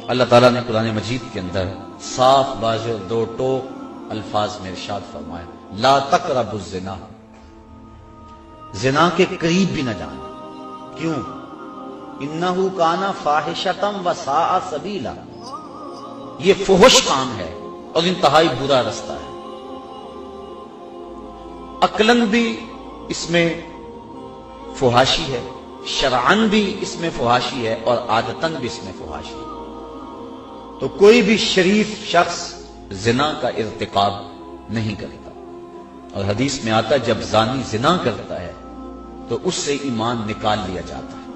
اللہ تعالیٰ نے قرآن مجید کے اندر صاف واضح دو ٹوک الفاظ میں ارشاد فرمایا، لا تقربوا الزنا، زنا کے قریب بھی نہ جانا۔ کیوں؟ انہ کان فاحشۃ وساء سبیلا، یہ فحش کام ہے اور انتہائی برا رستہ ہے۔ عقلاً بھی اس میں فحاشی ہے، شرعاً بھی اس میں فحاشی ہے، اور عادتاً بھی اس میں فحاشی ہے۔ تو کوئی بھی شریف شخص زنا کا ارتکاب نہیں کرتا، اور حدیث میں آتا ہے جب زانی زنا کرتا ہے تو اس سے ایمان نکال لیا جاتا ہے،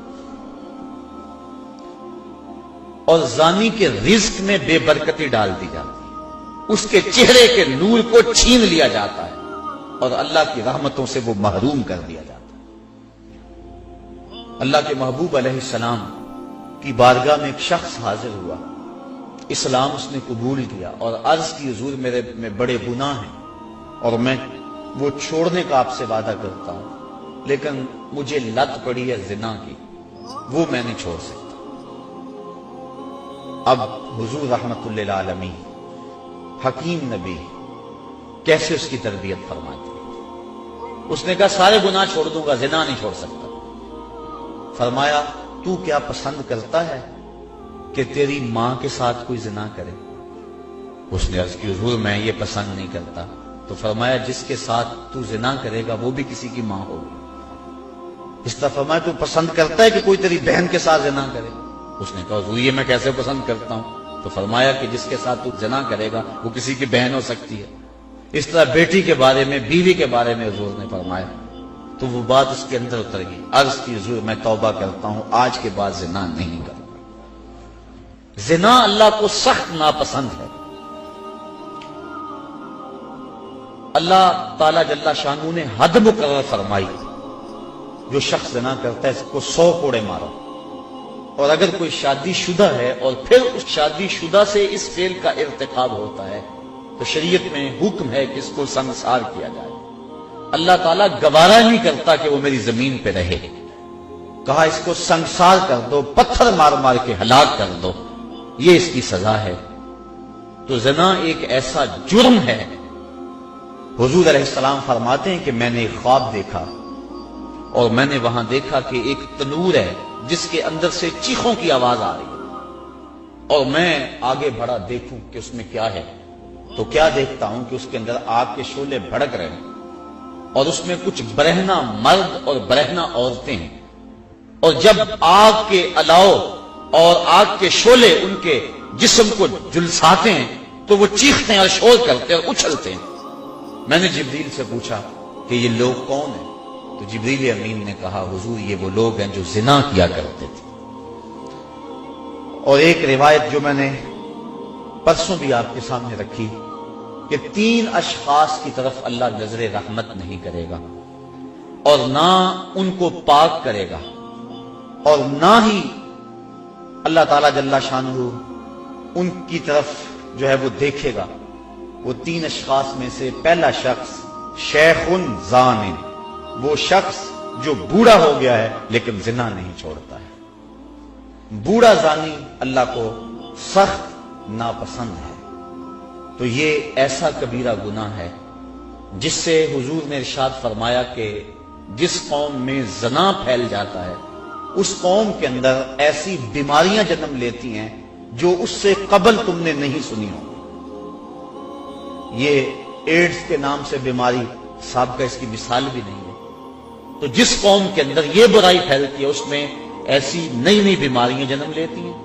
اور زانی کے رزق میں بے برکتی ڈال دی جاتی ہے، اس کے چہرے کے نور کو چھین لیا جاتا ہے، اور اللہ کی رحمتوں سے وہ محروم کر دیا جاتا ہے۔ اللہ کے محبوب علیہ السلام کی بارگاہ میں ایک شخص حاضر ہوا، اسلام اس نے قبول کیا، اور عرض کی حضور میرے میں بڑے گناہ ہیں اور میں وہ چھوڑنے کا آپ سے وعدہ کرتا ہوں، لیکن مجھے لت پڑی ہے زنا کی، وہ میں نہیں چھوڑ سکتا۔ اب حضور رحمت للعالمین حکیم نبی کیسے اس کی تربیت فرماتے ہیں؟ اس نے کہا سارے گناہ چھوڑ دوں گا، زنا نہیں چھوڑ سکتا۔ فرمایا تو کیا پسند کرتا ہے کہ تیری ماں کے ساتھ کوئی زنا کرے؟ اس نے عرض کی حضور میں یہ پسند نہیں کرتا۔ تو فرمایا جس کے ساتھ تو زنا کرے گا وہ بھی کسی کی ماں ہوگی۔ اس طرح فرمایا تو پسند کرتا ہے کہ کوئی تیری بہن کے ساتھ زنا کرے؟ اس نے کہا حضور یہ میں کیسے پسند کرتا ہوں؟ تو فرمایا کہ جس کے ساتھ تو زنا کرے گا وہ کسی کی بہن ہو سکتی ہے۔ اس طرح بیٹی کے بارے میں، بیوی کے بارے میں حضور نے فرمایا، تو وہ بات اس کے اندر اتر گئی۔ عرض کی حضور میں توبہ کرتا ہوں، آج کے بعد زنا نہیں کروں۔ زنا اللہ کو سخت ناپسند ہے۔ اللہ تعالیٰ جل شانہ نے حد مقرر فرمائی، جو شخص زنا کرتا ہے اس کو 100 کوڑے مارو، اور اگر کوئی شادی شدہ ہے اور پھر اس شادی شدہ سے اس فعل کا ارتکاب ہوتا ہے تو شریعت میں حکم ہے کہ اس کو سنسار کیا جائے۔ اللہ تعالیٰ گوارا نہیں کرتا کہ وہ میری زمین پہ رہے، کہا اس کو سنسار کر دو، پتھر مار مار کے ہلاک کر دو، یہ اس کی سزا ہے۔ تو زنا ایک ایسا جرم ہے، حضور علیہ السلام فرماتے ہیں کہ میں نے ایک خواب دیکھا، اور میں نے وہاں دیکھا کہ ایک تنور ہے جس کے اندر سے چیخوں کی آواز آ رہی ہے، اور میں آگے بڑھا دیکھوں کہ اس میں کیا ہے، تو کیا دیکھتا ہوں کہ اس کے اندر آگ کے شعلے بھڑک رہے ہیں، اور اس میں کچھ برہنہ مرد اور برہنہ عورتیں ہیں، اور جب آگ کے الاؤ اور آگ کے شعلے ان کے جسم کو جلساتے ہیں تو وہ چیختے ہیں اور شور کرتے ہیں اور اچھلتے ہیں۔ میں نے جبریل سے پوچھا کہ یہ لوگ کون ہیں؟ تو جبریل امین نے کہا حضور یہ وہ لوگ ہیں جو زنا کیا کرتے تھے۔ اور ایک روایت جو میں نے پرسوں بھی آپ کے سامنے رکھی کہ 3 اشخاص کی طرف اللہ نظر رحمت نہیں کرے گا، اور نہ ان کو پاک کرے گا، اور نہ ہی اللہ تعالیٰ جل شانہ ان کی طرف جو ہے وہ دیکھے گا۔ وہ 3 اشخاص میں سے پہلا شخص شیخ زان، وہ شخص جو بوڑھا ہو گیا ہے لیکن زنا نہیں چھوڑتا ہے۔ بوڑھا زانی اللہ کو سخت ناپسند ہے۔ تو یہ ایسا کبیرہ گناہ ہے جس سے حضور نے ارشاد فرمایا کہ جس قوم میں زنا پھیل جاتا ہے اس قوم کے اندر ایسی بیماریاں جنم لیتی ہیں جو اس سے قبل تم نے نہیں سنی ہو۔ یہ ایڈز کے نام سے بیماری صاحب کا اس کی مثال بھی نہیں ہے۔ تو جس قوم کے اندر یہ برائی پھیلتی ہے اس میں ایسی نئی نئی بیماریاں جنم لیتی ہیں،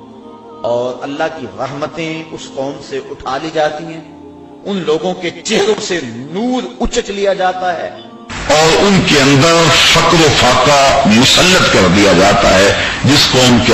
اور اللہ کی رحمتیں اس قوم سے اٹھا لی جاتی ہیں، ان لوگوں کے چہروں سے نور اچک لیا جاتا ہے، اور ان کے اندر فقر و فاقہ مسلط کر دیا جاتا ہے۔ جس قوم کے